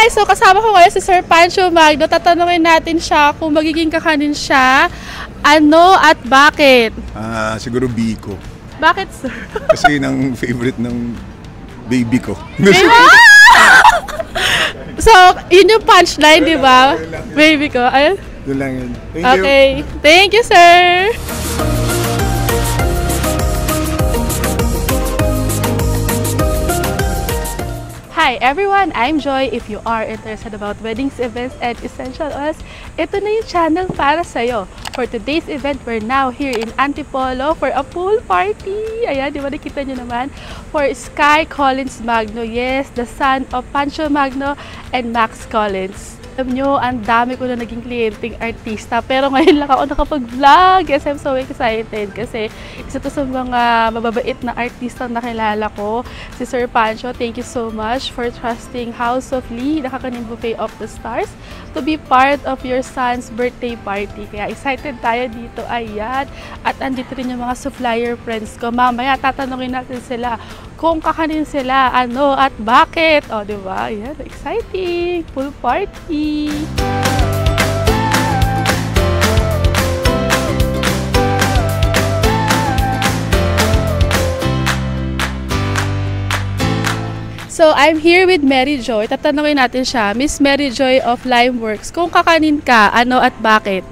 Hi! So kasama ko ngayon si Sir Pancho Magno. Tatanungin natin siya kung magiging kakanin siya, ano at bakit. Siguro Biko. Bakit, sir? Kasi yun ang favorite ng baby ko. So, yun yung punchline, di ba? Baby ko. Ayun. Doon lang yun. Thank you. Okay. Thank you, sir! Hi everyone, I'm Joy. If you are interested about weddings, events, and essential oils, ito na yung channel para sa'yo. For today's event, we're now here in Antipolo for a pool party. Ayan, di ba nakita nyo naman? For Sky Collins Magno. Yes, the son of Pancho Magno and Max Collins. Alam nyo, ang dami ko na naging kliyenteng artista. Pero ngayon lang ako nakapag-vlog. Yes, I'm so excited kasi isa to sa mga mababait na artista na nakilala ko. Si Sir Pancho, thank you so much for trusting House of Lee, nakakaning Buffet of the Stars, to be part of your son's birthday party. Kaya excited tayo dito. Ayan. At andito rin yung mga supplier friends ko. Mamaya tatanungin natin sila kung kakanin sila, ano at bakit. O, diba? Ayan, exciting! Pool party! So, I'm here with Mary Joy. Tatanungin natin siya, Miss Mary Joy of Limeworks, kung kakanin ka, ano at bakit?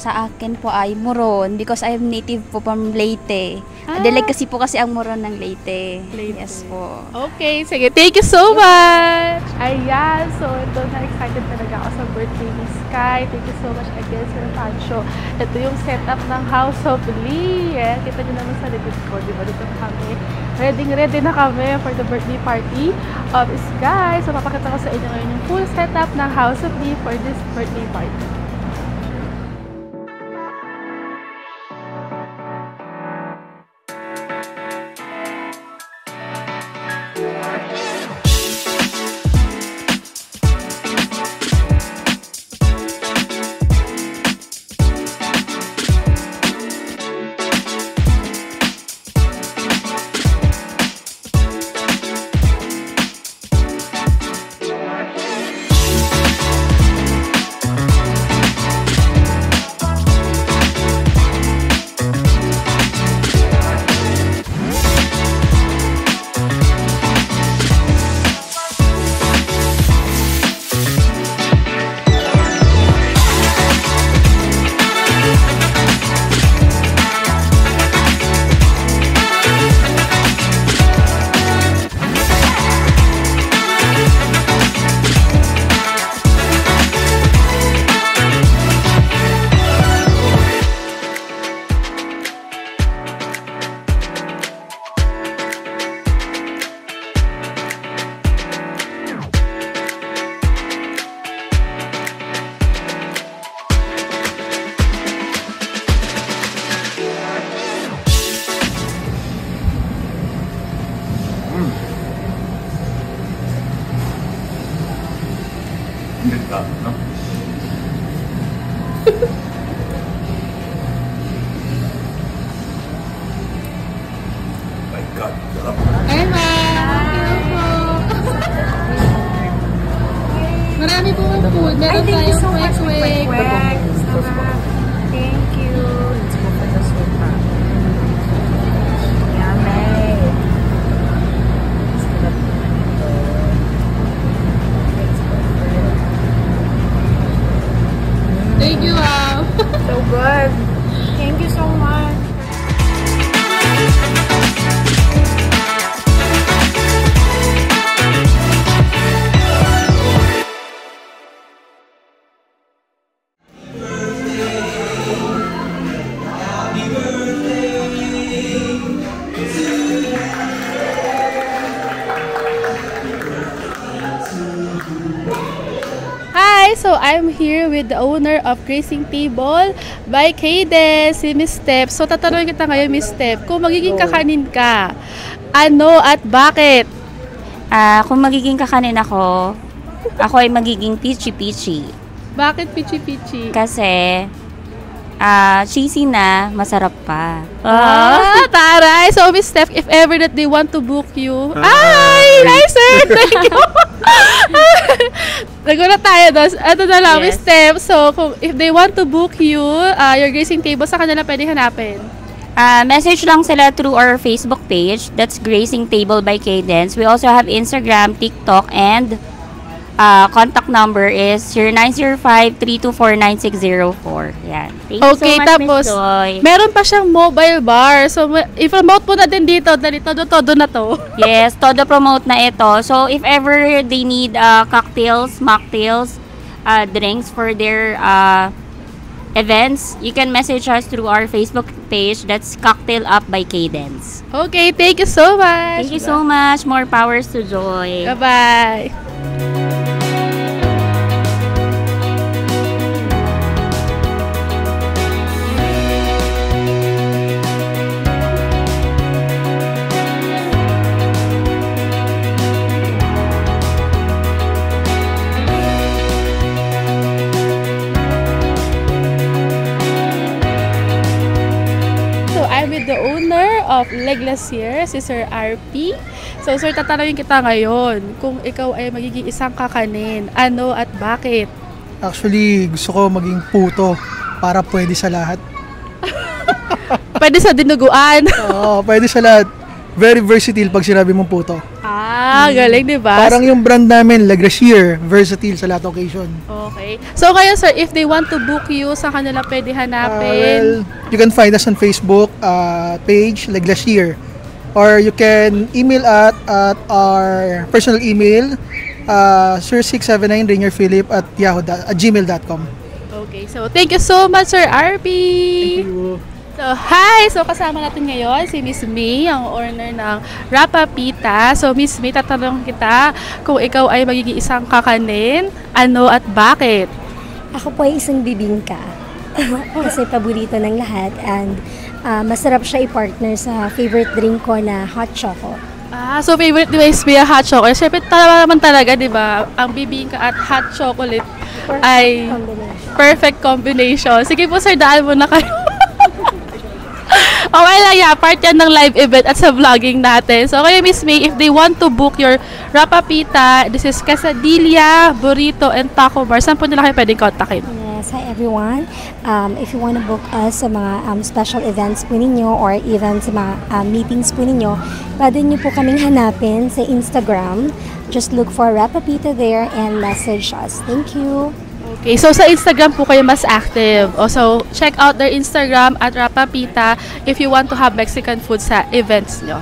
Sa akin po ay Moron because I'm native po from Leyte. Delicacy po kasi ang Moron ng Leyte. Yes po. Okay, sige. Thank you so much! Ayan, so ito na-excited talaga ako sa birthday ni Sky. Thank you so much again, Sir Pancho. Ito yung setup ng House of Lee. Ayan, kita nyo naman sa likod ko. Diba dito kami? Ready na kami for the birthday party of Sky. So papakita ko sa inyo ngayon yung full setup ng House of Lee for this birthday party. No? My God, sarap. Ay, ma'am! Hello po! Marami po ang food. Meron tayong kwek-kwek. Thank you. Let's go for the sofa. Yummy. Thank you, ma'am! So good. Thank you so much. Hi! So, I'm here with the owner of Gracing Table by Cadence, si Miss Steph. So, tatanungin kita ngayon, Miss Steph, kung magiging kakanin ka, ano at bakit? Kung magiging kakanin ako ay magiging peachy-peachy. Bakit pichi-pichi? Kasi, cheesy na, masarap pa. Taray! So, Miss Steph, if ever that they want to book you, ay, sir! Thank you! Nagulat tayo doon. Ito na lang, Yes. step. So, if they want to book you, your gracing table, sa kanila pwede hanapin. Message lang sila through our Facebook page. That's Gracing Table by Cadence. We also have Instagram, TikTok, and contact number is 0905-324-9604. Yan. Thank you Okay, so much, tapos, Miss Joy. meron pa siyang mobile bar. So, i-promote po na din dito. Dali, todo na to. Yes, todo promote na ito. So, if ever they need cocktails, mocktails, drinks for their events, you can message us through our Facebook page. That's Cocktail Up by Cadence. Okay, thank you so much. Thank you so much. More powers to Joy. Bye-bye. I'm with the owner of Le Glacier, si Sir RP. So, Sir, tatanungin kita ngayon kung ikaw ay magiging isang kakanin, ano at bakit? Actually, gusto ko maging puto para pwede sa lahat. Pwede sa dinuguan. Oo, pwede sa lahat. Very versatile pag sinabi mong puto. Galing, di ba? Parang yung brand namin, Le Glacier, versatile sa lahat occasion. Okay. So, ngayon, Sir, if they want to book you, saan kanila pwede hanapin? You can find us on Facebook page, Le Glacier. Or you can email at our personal email, sir679rainierphilip@gmail.com. Okay. So, thank you so much, Sir RP. Thank you. So, hi! So, kasama natin ngayon si Miss May, ang owner ng Rapa Pita. So, Miss May, tatanong kita kung ikaw ay magiging isang kakanin, ano at bakit? Ako po ay isang bibingka. Kasi paborito ng lahat and masarap siya i-partner sa favorite drink ko na hot choco. So favorite ni Miss May hot chocolate. Siyempre, naman talaga, di ba? Ang bibingka at hot chocolate ay Combination. perfect combination. Sige po, Sir, daan mo na kayo. Okay lang, yeah. Part yan ng live event at sa vlogging natin. So, kayo, Miss May, if they want to book your Rapa Pita, this is quesadilla, burrito, and taco bar, saan po nila kayo pwedeng kontakin? Yes, hi everyone. If you want to book us sa mga special events po ninyo or even sa mga meetings po ninyo, pwede nyo po kaming hanapin sa Instagram. Just look for Rapa Pita there and message us. Thank you. Okay, so sa Instagram po kayo mas active. Also, check out their Instagram at Rapa Pita if you want to have Mexican food sa events nyo.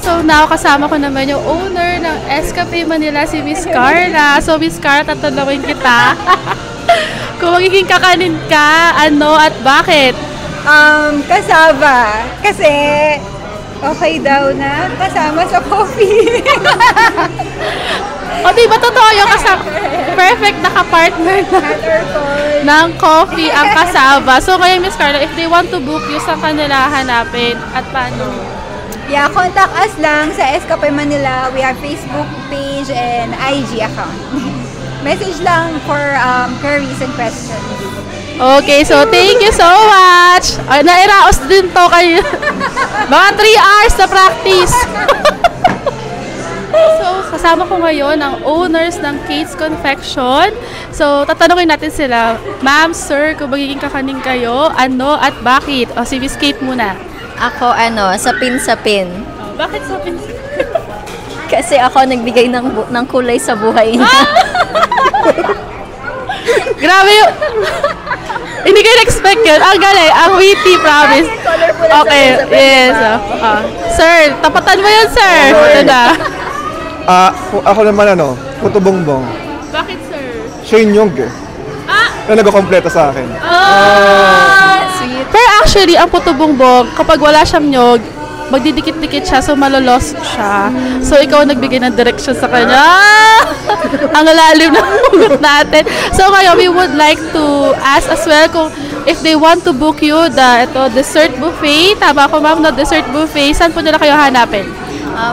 So now kasama ko naman yung owner ng Escape Manila, si Miss Carla. So Miss Carla, tatanungin kita kung magiging kakanin ka, ano at bakit? Kasaba. Kasi okay daw na kasama sa coffee. O diba totoo yung kasama? Perfect naka-partner ng coffee ang kasaba. So kaya Miss Carla, if they want to book you, saan kanila hanapin at paano? Yeah, contact us lang sa Escape Manila. We have Facebook page and IG account. Message lang for queries and questions. Okay, so thank you so much. Nairaos din to kayo. Mga 3 hours na practice. So, kasama ko ngayon ang owners ng Kate's Confection. So, tatanungin natin sila, Ma'am, Sir, kung magiging kakanin kayo, ano at bakit? O, si Miss Kate muna. Ako, sapin-sapin. Bakit sapin? Kasi ako nagbigay ng kulay sa buhay niya. Grabe yun. Hindi ko expect yun. Ang galing. Ang witty, promise. Okay, yes. Sir, tapatan mo yun, sir. Ito na. Ako naman puto bongbong. Bakit, sir? Shane Young na nag-kompleto sa akin. Sweet. Pero actually, ang puto bongbong, kapag wala siyang nyog, magdidikit-dikit siya, so malolost siya. So, ikaw nagbigay ng direction sa kanya. Ang lalim na hugot natin. So, ngayon, we would like to ask as well kung if they want to book you the dessert buffet. Tama ko, ma'am, no? Dessert buffet. Saan po nila kayo hanapin?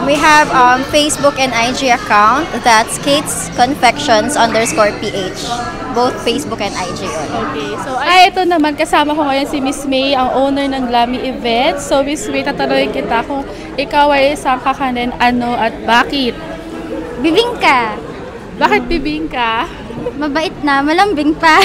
We have Facebook and IG account. That's Kate's Confections _PH. Both Facebook and IG yun. Okay. So, ito naman, kasama ko ngayon si Miss May, ang owner ng Glammy Events. So, Miss May, tatanungin kita kung ikaw ay isang kakanin, ano at bakit? Bibingka. Bakit bibingka? Mabait na, malambing pa.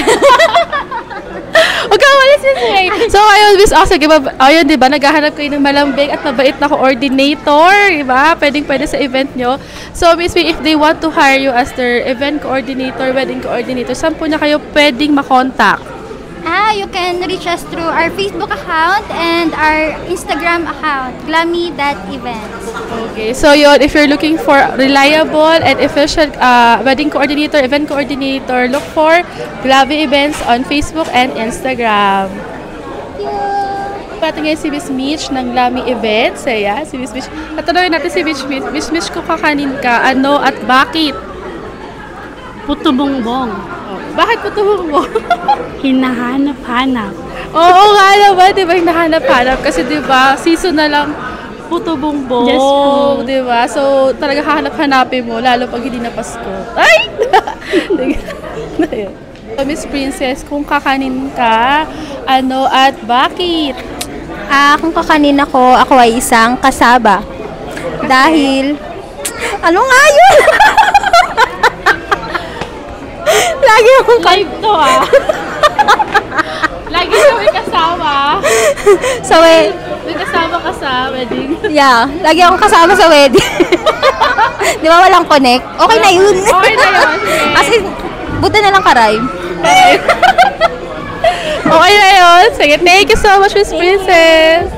Huwag ka umalis, Miss May. So, ayun, Miss Oxy, ayun, di ba, naghahanap kayo ng malambing at mabait na coordinator, di ba? Pwede sa event nyo. So, Miss May, if they want to hire you as their event coordinator, wedding coordinator, saan po na kayo pwedeng makontak? You can reach us through our Facebook account and our Instagram account, glammy.events. Okay, so yun, if you're looking for reliable and efficient wedding coordinator, event coordinator, look for Glammy Events on Facebook and Instagram. Pati ngayon si Miss Mitch ng Glammy Events. Ayan, si Miss Mitch. Tatanungin natin si Miss Mitch. Miss Mitch, kung kakanin ka, ano at bakit? Puto bongbong. Bakit puto bongbong? Hinahanap-hanap. Oo nga naman, di ba? Hinahanap-hanap. Kasi di ba, season na lang puto bongbong. Yes po. Di ba? So, talaga hahanap-hanapin mo, lalo pag hindi na Pasko. Ay! So, Miss Princess, kung kakanin ka, ano at bakit? Kung kakanin ako ay isang kasaba. Dahil, ano nga yun? Lagi akong Live to Lagi ka may kasama. May kasama ka sa wedding. Yeah, lagi akong kasama sa wedding. Di ba walang connect? Okay na yun. Okay na yun. Kasi, buti na lang karay. Okay na yun. Sige, thank you so much, Miss Princess.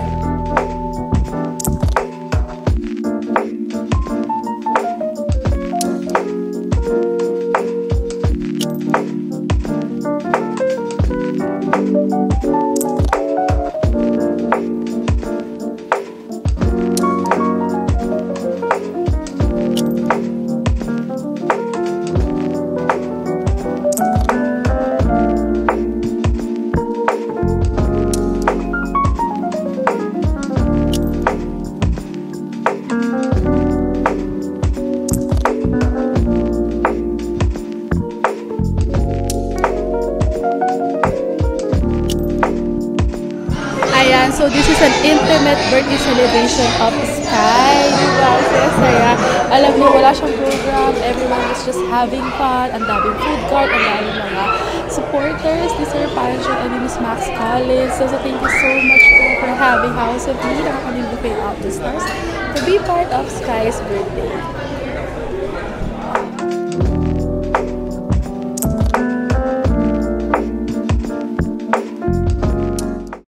Ayan, so this is an intimate birthday celebration of Sky. Diba? Saya. Alam niyo, wala siyang program. Everyone is just having fun. Ang daming food cart, ang daming mga supporters ni Sir Pancho and Miss Max Collins. So thank you so much for having House of Me, nakakalimutan kayo out the stars, to be part of Sky's birthday.